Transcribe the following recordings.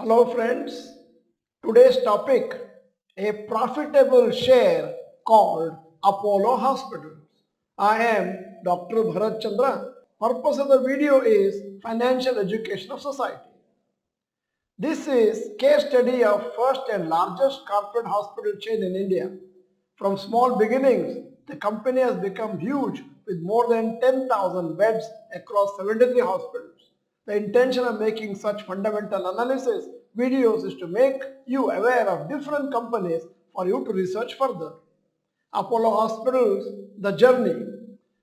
Hello friends, today's topic, a profitable share called Apollo Hospitals. I am Dr. Bharath Chandra. Purpose of the video is financial education of society. This is case study of first and largest corporate hospital chain in India. From small beginnings, the company has become huge with more than 10,000 beds across 73 hospitals. The intention of making such fundamental analysis videos is to make you aware of different companies for you to research further. Apollo Hospitals, the journey.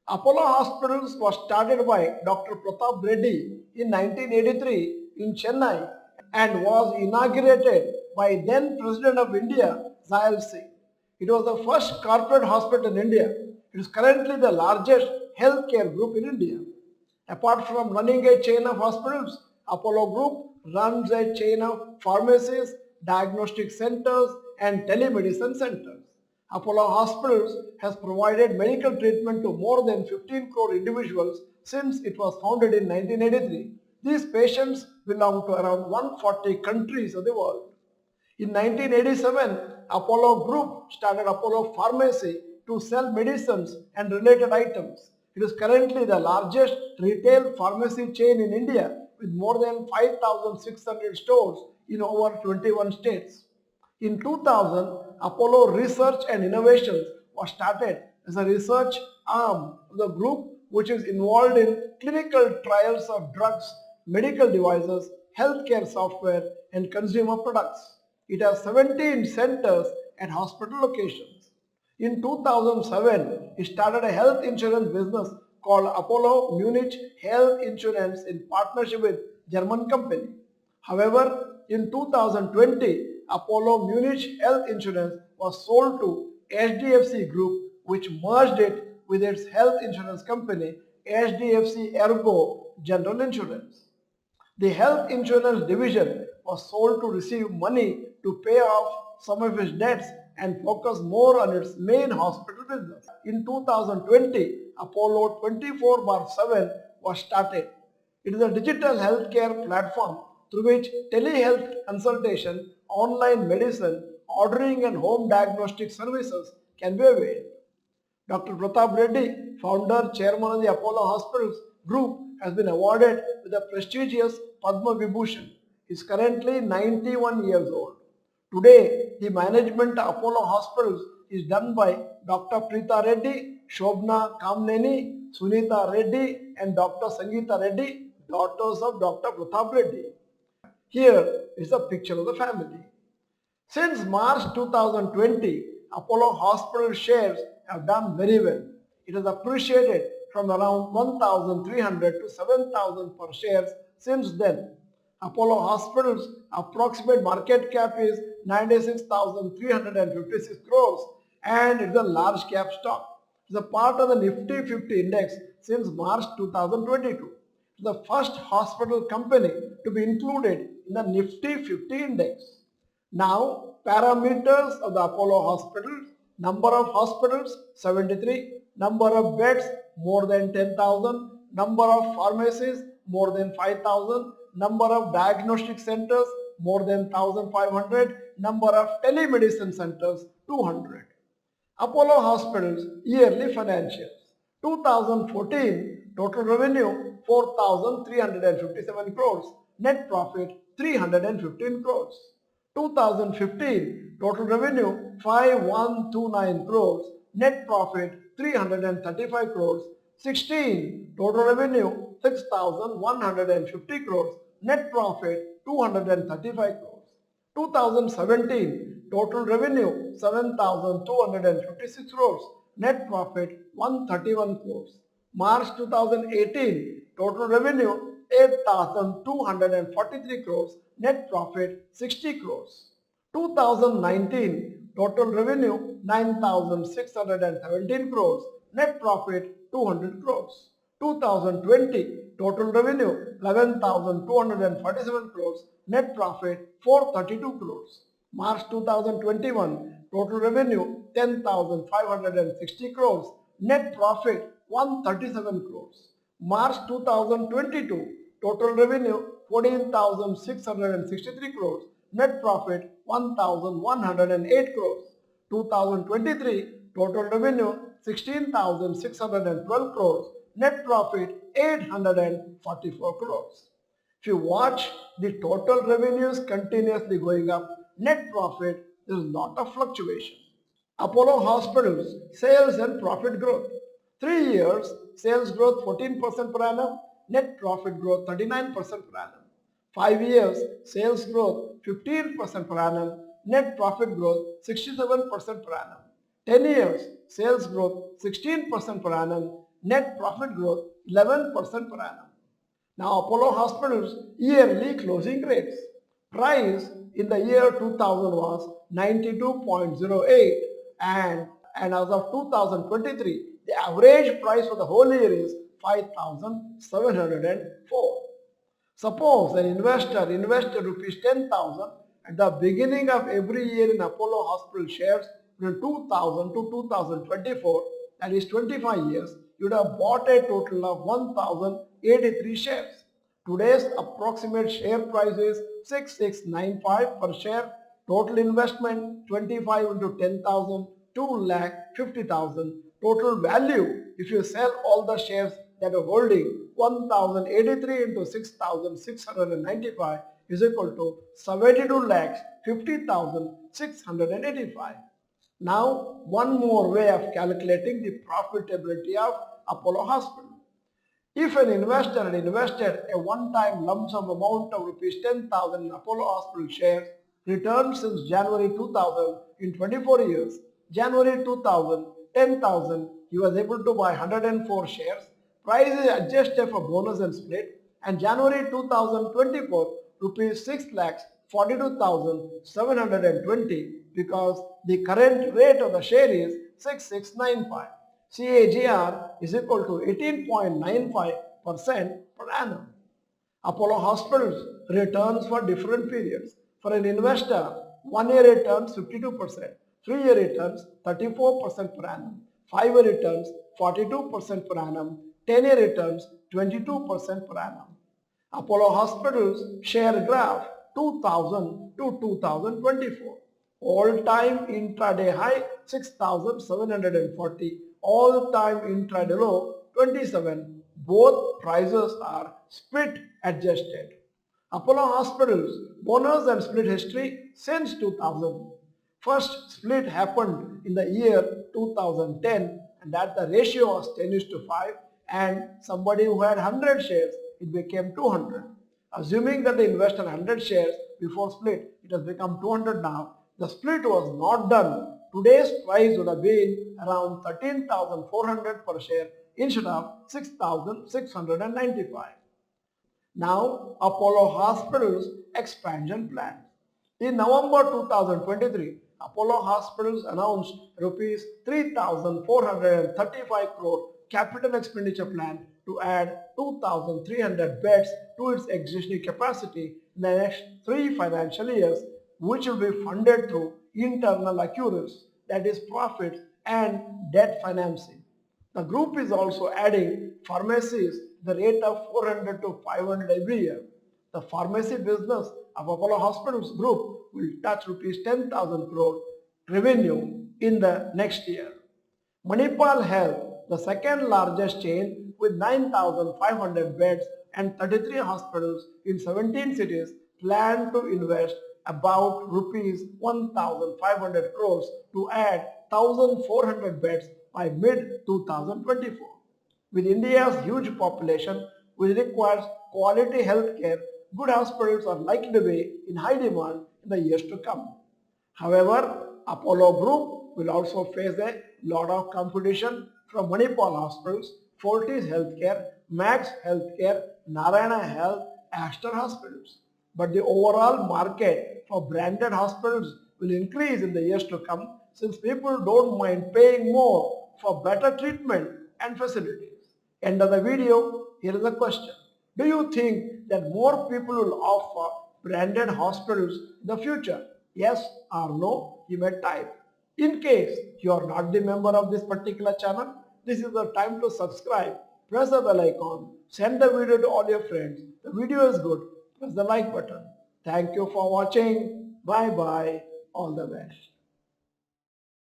Apollo Hospitals was started by Dr. Pratap Reddy in 1983 in Chennai and was inaugurated by then President of India, Zayal Singh. It was the first corporate hospital in India. It is currently the largest healthcare group in India. Apart from running a chain of hospitals, Apollo Group runs a chain of pharmacies, diagnostic centers, and telemedicine centers. Apollo Hospitals has provided medical treatment to more than 15 crore individuals since it was founded in 1983. These patients belong to around 140 countries of the world. In 1987, Apollo Group started Apollo Pharmacy to sell medicines and related items. It is currently the largest retail pharmacy chain in India with more than 5,600 stores in over 21 states. In 2000, Apollo Research and Innovations was started as a research arm of the group which is involved in clinical trials of drugs, medical devices, healthcare software, and consumer products. It has 17 centers at hospital locations. In 2007, it started a health insurance business called Apollo Munich Health Insurance in partnership with German company. However, in 2020, Apollo Munich Health Insurance was sold to HDFC Group, which merged it with its health insurance company HDFC Ergo General Insurance. The health insurance division was sold to receive money to pay off some of its debts and focus more on its main hospital business. In 2020, Apollo 24/7 was started. It is a digital healthcare platform through which telehealth consultation, online medicine, ordering and home diagnostic services can be availed. Dr. Pratap Reddy, founder, chairman of the Apollo Hospitals Group, has been awarded with the prestigious Padma Vibhushan. He is currently 91 years old. Today, the management of Apollo Hospitals is done by Dr. Preeta Reddy, Shobna Kamneni, Sunita Reddy, and Dr. Sangeeta Reddy, daughters of Dr. Pratap Reddy. Here is a picture of the family. Since March 2020, Apollo Hospital shares have done very well. It has appreciated from around 1,300 to 7,000 per shares since then. Apollo Hospital's approximate market cap is 96,356 crores and it is a large cap stock. It is a part of the Nifty 50 index since March 2022. It is the first hospital company to be included in the Nifty 50 index. Now, parameters of the Apollo Hospitals: number of hospitals 73, number of beds more than 10,000, number of pharmacies more than 5,000, number of diagnostic centers more than 1,500, number of telemedicine centers 200. Apollo Hospitals yearly financials: 2014 total revenue 4,357 crores, net profit 315 crores. 2015 total revenue 5129 crores, net profit 335 crores. 16 total revenue 6150 crores, net profit 235 crores. 2017 total revenue 7256 crores, net profit 131 crores. March 2018 total revenue 8,243 crores, net profit 60 crores. 2019 total revenue 9,617 crores, net profit 200 crores. 2020 total revenue 11,247 crores, net profit 432 crores. March 2021 total revenue 10,560 crores, net profit 137 crores. March 2022 total revenue 14,663 crores. Net profit 1,108 crores. 2023 total revenue 16,612 crores. Net profit 844 crores. If you watch, the total revenues continuously going up. Net profit, there is lot of fluctuation. Apollo Hospitals sales and profit growth. 3 years sales growth 14% per annum, net profit growth 39% per annum. 5 years sales growth 15% per annum, net profit growth 67% per annum. 10 years sales growth 16% per annum, net profit growth 11% per annum. Now Apollo Hospitals yearly closing rates. Price in the year 2000 was 92.08 and as of 2023 the average price for the whole year is 5,704. Suppose an investor invested rupees 10,000 at the beginning of every year in Apollo Hospital shares from 2000 to 2024, that is 25 years, you would have bought a total of 1,083 shares. Today's approximate share price is 6695 per share. Total investment 25 into 10,000, 2,50,000. Total value if you sell all the shares that are holding 1,083 into 6,695 is equal to 72,50,685. Now one more way of calculating the profitability of Apollo Hospital. If an investor had invested a one-time lump sum amount of rupees 10,000 in Apollo Hospital shares, returned since January 2000 in 24 years, January 2000, 10,000, he was able to buy 104 shares, price is adjusted for bonus and split, and January 2024, rupees 6,42,720 because the current rate of the share is 6695. CAGR is equal to 18.95% per annum. Apollo Hospitals returns for different periods. For an investor, 1 year returns 52%, 3 year returns 34% per annum, 5 year returns 42% per annum, 10 year returns 22% per annum. Apollo Hospitals share graph 2000 to 2024. All-time intraday high 6,740, all-time intraday low 27. Both prices are split adjusted. Apollo Hospitals bonus and split history since 2000. First split happened in the year 2010 and that the ratio was 10:5 and somebody who had 100 shares, it became 200. Assuming that the investor had 100 shares before split, it has become 200 now. The split was not done. Today's price would have been around 13,400 per share instead of 6,695. Now Apollo Hospitals expansion plan. In November 2023, Apollo Hospitals announced rupees 3,435 crore capital expenditure plan to add 2,300 beds to its existing capacity in the next 3 financial years, which will be funded through internal accruals, that is profits and debt financing. The group is also adding pharmacies at the rate of 400 to 500 every year. The pharmacy business of Apollo Hospitals Group will touch rupees 10,000 crore revenue in the next year. Manipal Health, the second largest chain with 9,500 beds and 33 hospitals in 17 cities, plan to invest about rupees 1,500 crores to add 1,400 beds by mid-2024. With India's huge population, which requires quality health care, good hospitals are likely to be in high demand in the years to come. However, Apollo Group will also face a lot of competition from Manipal Hospitals, Fortis Healthcare, Max Healthcare, Narayana Health, Aster Hospitals. But the overall market for branded hospitals will increase in the years to come since people don't mind paying more for better treatment and facilities. End of the video, here is a question. Do you think that more people will offer branded hospitals in the future? Yes or no, you may type. In case you are not the member of this particular channel, this is the time to subscribe, press the bell icon, send the video to all your friends. The video is good. press the like button. Thank you for watching. Bye bye. All the best.